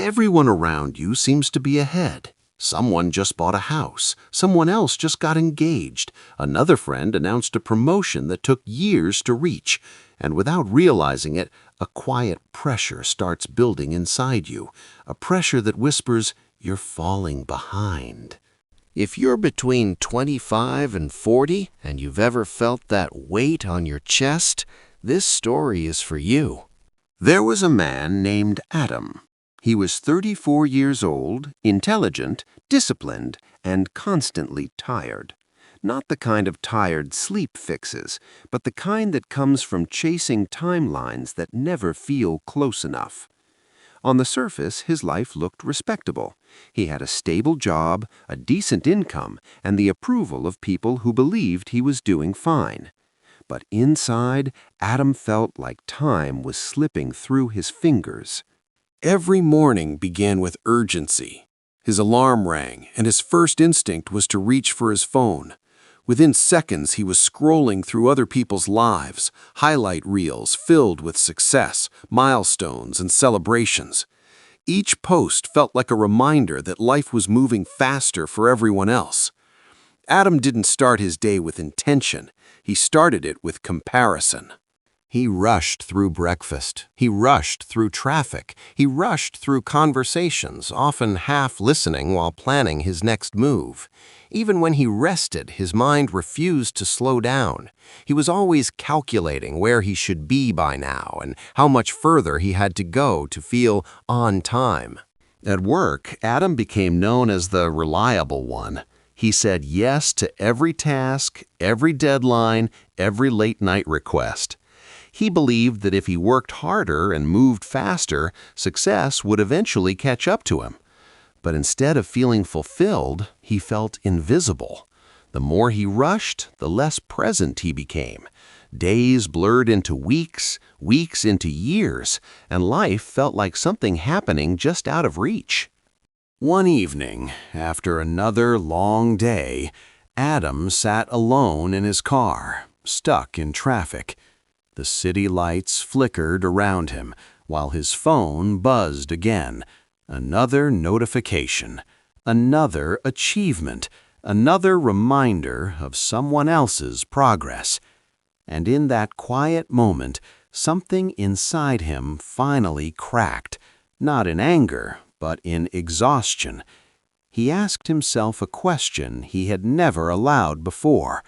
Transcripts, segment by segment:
Everyone around you seems to be ahead. Someone just bought a house. Someone else just got engaged. Another friend announced a promotion that took years to reach. And without realizing it, a quiet pressure starts building inside you. A pressure that whispers, "You're falling behind." If you're between 25 and 40 and you've ever felt that weight on your chest, this story is for you. There was a man named Adam. He was 34 years old, intelligent, disciplined, and constantly tired. Not the kind of tired sleep fixes, but the kind that comes from chasing timelines that never feel close enough. On the surface, his life looked respectable. He had a stable job, a decent income, and the approval of people who believed he was doing fine. But inside, Adam felt like time was slipping through his fingers. Every morning began with urgency. His alarm rang, and his first instinct was to reach for his phone. Within seconds, he was scrolling through other people's lives, highlight reels filled with success, milestones, and celebrations. Each post felt like a reminder that life was moving faster for everyone else. Adam didn't start his day with intention. He started it with comparison. He rushed through breakfast. He rushed through traffic. He rushed through conversations, often half listening while planning his next move. Even when he rested, his mind refused to slow down. He was always calculating where he should be by now and how much further he had to go to feel on time. At work, Adam became known as the reliable one. He said yes to every task, every deadline, every late-night request. He believed that if he worked harder and moved faster, success would eventually catch up to him. But instead of feeling fulfilled, he felt invisible. The more he rushed, the less present he became. Days blurred into weeks, weeks into years, and life felt like something happening just out of reach. One evening, after another long day, Adam sat alone in his car, stuck in traffic. The city lights flickered around him, while his phone buzzed again. Another notification, another achievement, another reminder of someone else's progress. And in that quiet moment, something inside him finally cracked, not in anger, but in exhaustion. He asked himself a question he had never allowed before.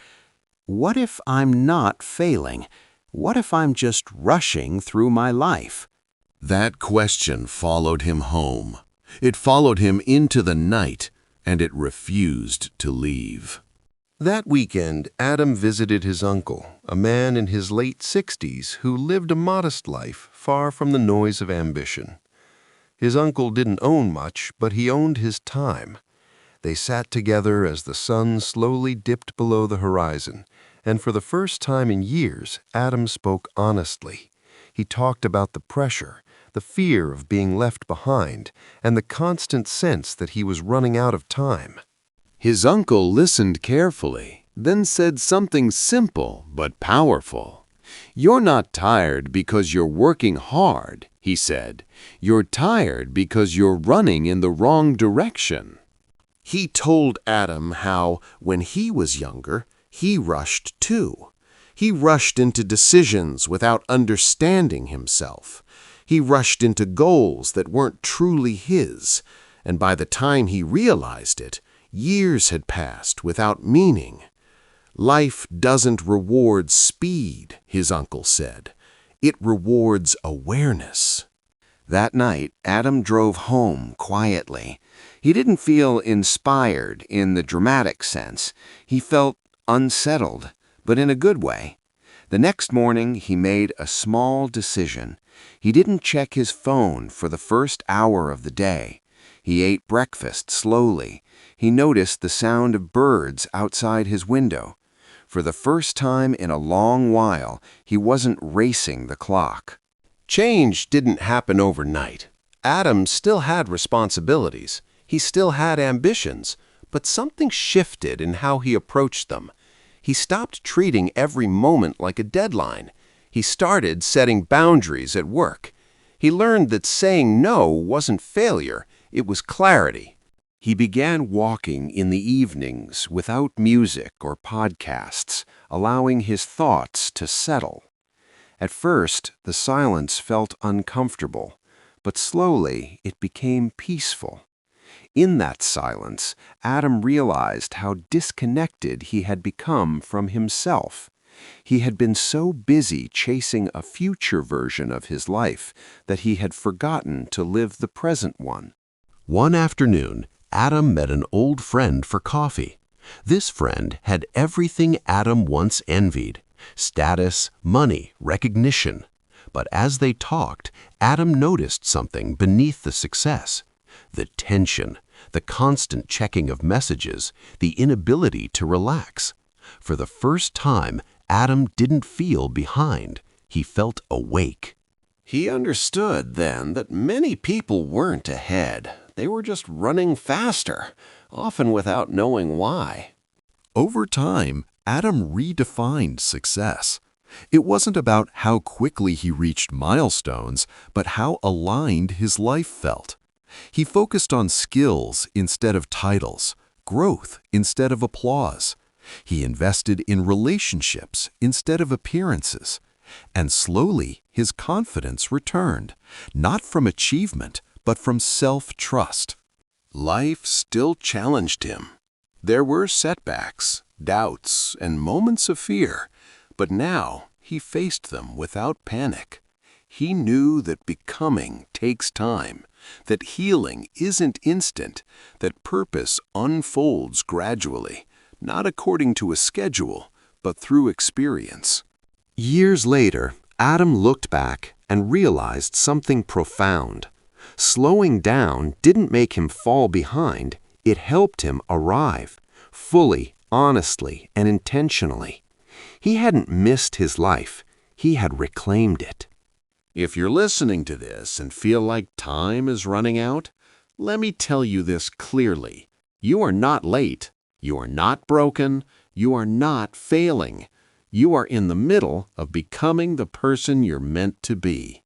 What if I'm not failing? What if I'm just rushing through my life? That question followed him home. It followed him into the night, and it refused to leave. That weekend, Adam visited his uncle, a man in his late 60s who lived a modest life far from the noise of ambition. His uncle didn't own much, but he owned his time. They sat together as the sun slowly dipped below the horizon, and for the first time in years, Adam spoke honestly. He talked about the pressure, the fear of being left behind, and the constant sense that he was running out of time. His uncle listened carefully, then said something simple but powerful. "You're not tired because you're working hard," he said. "You're tired because you're running in the wrong direction." He told Adam how, when he was younger, he rushed too. He rushed into decisions without understanding himself. He rushed into goals that weren't truly his, and by the time he realized it, years had passed without meaning. "Life doesn't reward speed," his uncle said. "It rewards awareness." That night, Adam drove home quietly. He didn't feel inspired in the dramatic sense. He felt unsettled, but in a good way. The next morning, he made a small decision. He didn't check his phone for the first hour of the day. He ate breakfast slowly. He noticed the sound of birds outside his window. For the first time in a long while, he wasn't racing the clock. Change didn't happen overnight. Adam still had responsibilities. He still had ambitions, but something shifted in how he approached them. He stopped treating every moment like a deadline. He started setting boundaries at work. He learned that saying no wasn't failure, it was clarity. He began walking in the evenings without music or podcasts, allowing his thoughts to settle. At first, the silence felt uncomfortable, but slowly it became peaceful. In that silence, Adam realized how disconnected he had become from himself. He had been so busy chasing a future version of his life that he had forgotten to live the present one. One afternoon, Adam met an old friend for coffee. This friend had everything Adam once envied: status, money, recognition. But as they talked, Adam noticed something beneath the success: the tension, the constant checking of messages, the inability to relax. For the first time, Adam didn't feel behind. He felt awake. He understood then that many people weren't ahead. They were just running faster, often without knowing why. Over time, Adam redefined success. It wasn't about how quickly he reached milestones, but how aligned his life felt. He focused on skills instead of titles, growth instead of applause. He invested in relationships instead of appearances. And slowly, his confidence returned, not from achievement, but from self-trust. Life still challenged him. There were setbacks, doubts, and moments of fear, but now he faced them without panic. He knew that becoming takes time, that healing isn't instant, that purpose unfolds gradually, not according to a schedule, but through experience. Years later, Adam looked back and realized something profound. Slowing down didn't make him fall behind, it helped him arrive, fully, honestly, and intentionally. He hadn't missed his life, he had reclaimed it. If you're listening to this and feel like time is running out, let me tell you this clearly. You are not late. You are not broken. You are not failing. You are in the middle of becoming the person you're meant to be.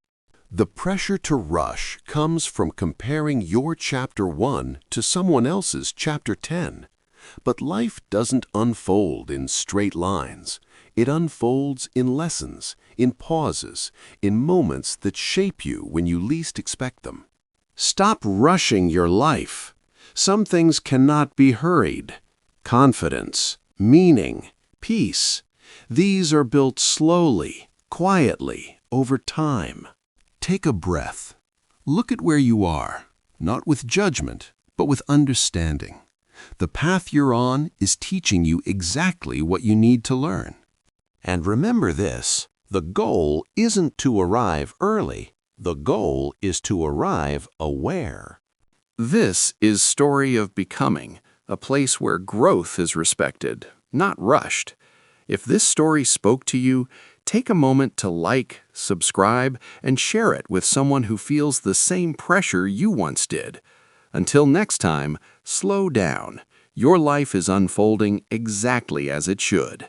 The pressure to rush comes from comparing your chapter 1 to someone else's chapter 10. But life doesn't unfold in straight lines. It unfolds in lessons, in pauses, in moments that shape you when you least expect them. Stop rushing your life. Some things cannot be hurried. Confidence, meaning, peace. These are built slowly, quietly, over time. Take a breath. Look at where you are, not with judgment, but with understanding. The path you're on is teaching you exactly what you need to learn. And remember this, the goal isn't to arrive early. The goal is to arrive aware. This is Story of Becoming, a place where growth is respected, not rushed. If this story spoke to you, take a moment to like, subscribe, and share it with someone who feels the same pressure you once did. Until next time, slow down. Your life is unfolding exactly as it should.